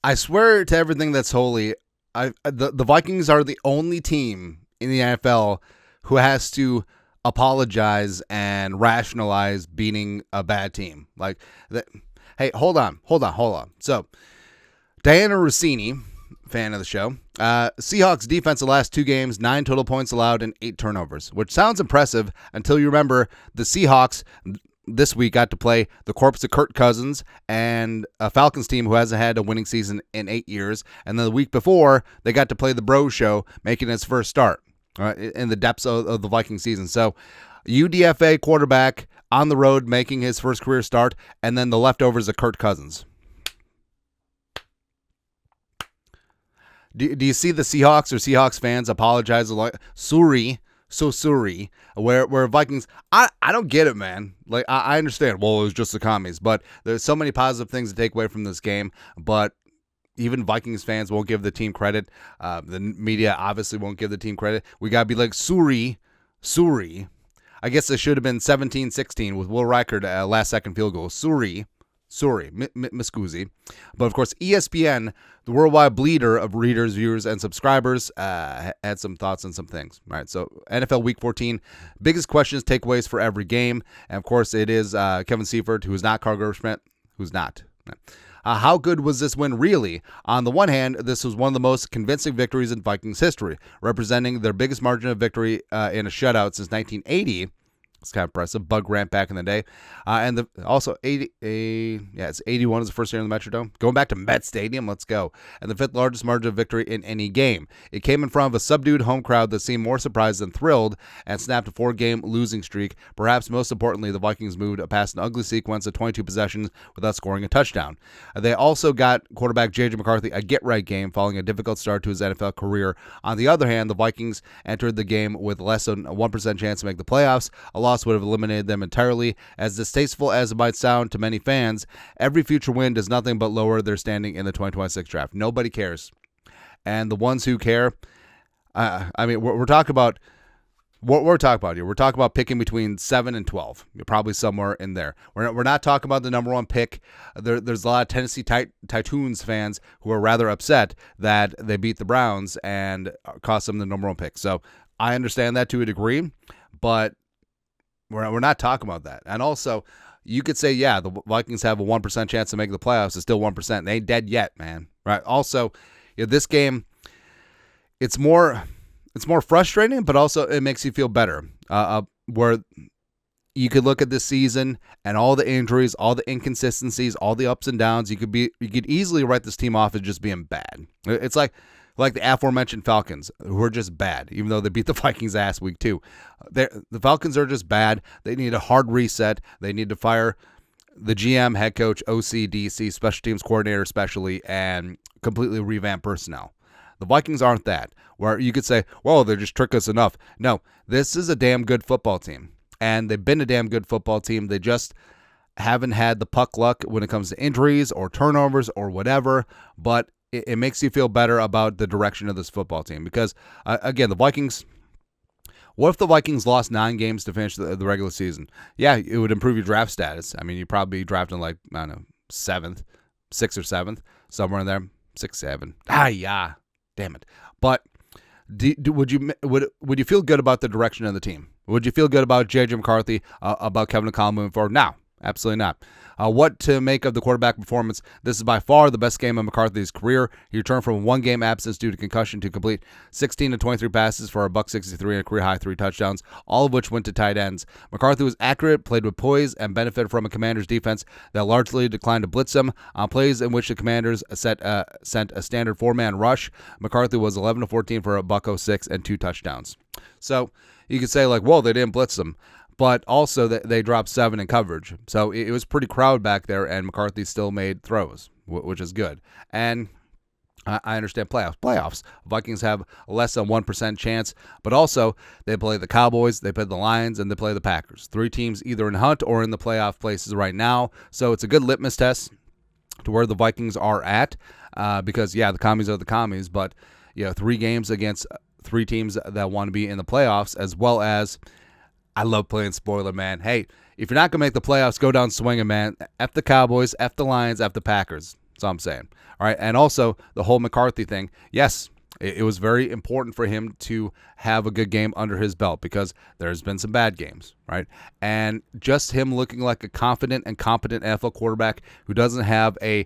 I swear to everything that's holy, the Vikings are the only team in the NFL who has to apologize and rationalize beating a bad team. Like that. Hey, hold on. So, Diana Rossini, fan of the show, Seahawks defense the last 2 games, 9 total points allowed and 8 turnovers, which sounds impressive until you remember the Seahawks this week got to play the corpse of Kirk Cousins and a Falcons team who hasn't had a winning season in 8 years. And then the week before, they got to play the Bros Show, making its first start in the depths of the Viking season. So UDFA quarterback on the road making his first career start, and then the leftovers of Kirk Cousins. Do you see the Seahawks or Seahawks fans apologize like sorry, where Vikings, I don't get it, man. Like I understand, well, it was just the commies, but there's so many positive things to take away from this game, but even Vikings fans won't give the team credit. The media obviously won't give the team credit. We got to be like, sorry. I guess it should have been 17-16 with Will Reichert last second field goal. Sorry, miscusi. But of course, ESPN, the worldwide bleeder of readers, viewers, and subscribers, had some thoughts on some things. All right, so NFL Week 14, biggest questions, takeaways for every game. And of course, it is Kevin Seifert, who is not Carl Schmidt, who's not. How good was this win really? On the one hand, this was one of the most convincing victories in Vikings history, representing their biggest margin of victory in a shutout since 1980. It's kind of impressive. Bug ramp back in the day. And also 81 is the first year in the Metrodome. Going back to Met Stadium, let's go. And the 5th largest margin of victory in any game. It came in front of a subdued home crowd that seemed more surprised than thrilled and snapped a 4-game losing streak. Perhaps most importantly, the Vikings moved past an ugly sequence of 22 possessions without scoring a touchdown. They also got quarterback J.J. McCarthy a get-right game following a difficult start to his NFL career. On the other hand, the Vikings entered the game with less than a 1% chance to make the playoffs. A loss would have eliminated them entirely. As distasteful as it might sound to many fans, every future win does nothing but lower their standing in the 2026 draft. Nobody cares. And the ones who care, we're talking about what we're talking about here. We're talking about picking between 7 and 12. You're probably somewhere in there. We're not talking about the number 1 pick. There's a lot of Tennessee Titans fans who are rather upset that they beat the Browns and cost them the number 1 pick. So I understand that to a degree, but we're not talking about that. And also, you could say, yeah, the Vikings have a 1% chance to make the playoffs. It's still 1%. They ain't dead yet, man. Right? Also, this game, it's more frustrating, but also it makes you feel better. Where you could look at this season and all the injuries, all the inconsistencies, all the ups and downs. You could easily write this team off as just being bad. It's like the aforementioned Falcons, who are just bad, even though they beat the Vikings ass week 2. The Falcons are just bad. They need a hard reset. They need to fire the GM, head coach, OC, DC, special teams coordinator especially, and completely revamp personnel. The Vikings aren't that, where you could say, well, they just trick us enough. No, this is a damn good football team, and they've been a damn good football team. They just haven't had the puck luck when it comes to injuries or turnovers or whatever, but it makes you feel better about the direction of this football team because, again, the Vikings, what if the Vikings lost 9 games to finish the regular season? Yeah, it would improve your draft status. I mean, you'd probably be drafting 6th or 7th, somewhere in there, 6, 7. Yeah, damn it. But would you feel good about the direction of the team? Would you feel good about J.J. McCarthy, about Kevin McConnell moving forward? No, absolutely not. What to make of the quarterback performance? This is by far the best game of McCarthy's career. He returned from a 1-game absence due to concussion to complete 16 to 23 passes for a $163 and a career-high 3 touchdowns, all of which went to tight ends. McCarthy was accurate, played with poise, and benefited from a Commanders defense that largely declined to blitz him. On plays in which the Commanders sent a standard 4-man rush, McCarthy was 11 to 14 for a $106 and 2 touchdowns. So you could say, well, they didn't blitz him. But also they dropped 7 in coverage. So it was pretty crowded back there, and McCarthy still made throws, which is good. And I understand playoffs. Vikings have less than 1% chance, but also they play the Cowboys, they play the Lions, and they play the Packers. 3 teams either in hunt or in the playoff places right now. So it's a good litmus test to where the Vikings are at because, yeah, the commies are the commies, but 3 games against 3 teams that want to be in the playoffs, as well as I love playing spoiler, man. Hey, if you're not going to make the playoffs, go down swinging, man. F the Cowboys, F the Lions, F the Packers. That's all I'm saying. All right, and also the whole McCarthy thing. Yes, it was very important for him to have a good game under his belt because there's been some bad games, right? And just him looking like a confident and competent NFL quarterback who doesn't have a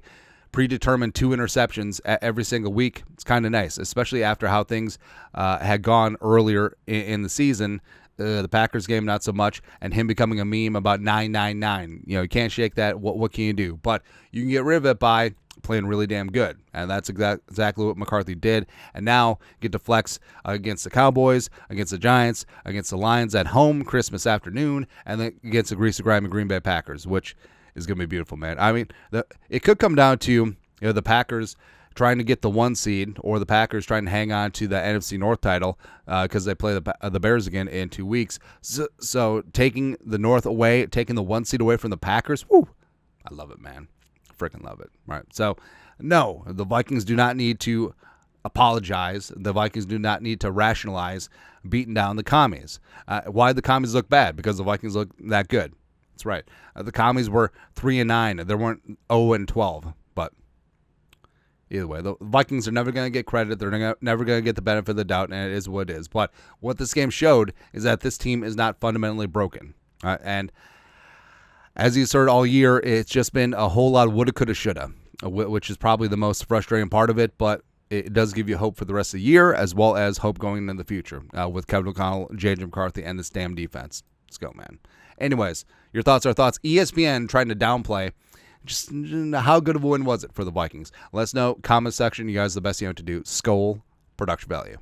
predetermined 2 interceptions every single week, it's kind of nice, especially after how things had gone earlier in the season. The Packers game, not so much, and him becoming a meme about 999. You can't shake that. What can you do? But you can get rid of it by playing really damn good, and that's exactly what McCarthy did. And now get to flex against the Cowboys, against the Giants, against the Lions at home Christmas afternoon, and then against the greasy grimy Green Bay Packers, which is going to be beautiful, man. I mean, it could come down to the Packers trying to get the 1 seed, or the Packers trying to hang on to the NFC North title because they play the Bears again in 2 weeks. So taking the North away, taking the 1 seed away from the Packers, whoo, I love it, man. Freaking love it. Right. So, no, the Vikings do not need to apologize. The Vikings do not need to rationalize beating down the Commies. Why the Commies look bad? Because the Vikings look that good. That's right. The Commies were 3-9. They weren't 0-12. But either way, the Vikings are never going to get credit. They're never going to get the benefit of the doubt, and it is what it is. But what this game showed is that this team is not fundamentally broken. And as you heard all year, it's just been a whole lot of woulda, coulda, shoulda, which is probably the most frustrating part of it, but it does give you hope for the rest of the year, as well as hope going into the future with Kevin O'Connell, J.J. McCarthy, and this damn defense. Let's go, man. Anyways, your thoughts are thoughts. ESPN trying to downplay just how good of a win was it for the Vikings. Let us know. Comment section. You guys are the best you know what to do. Skol, production value.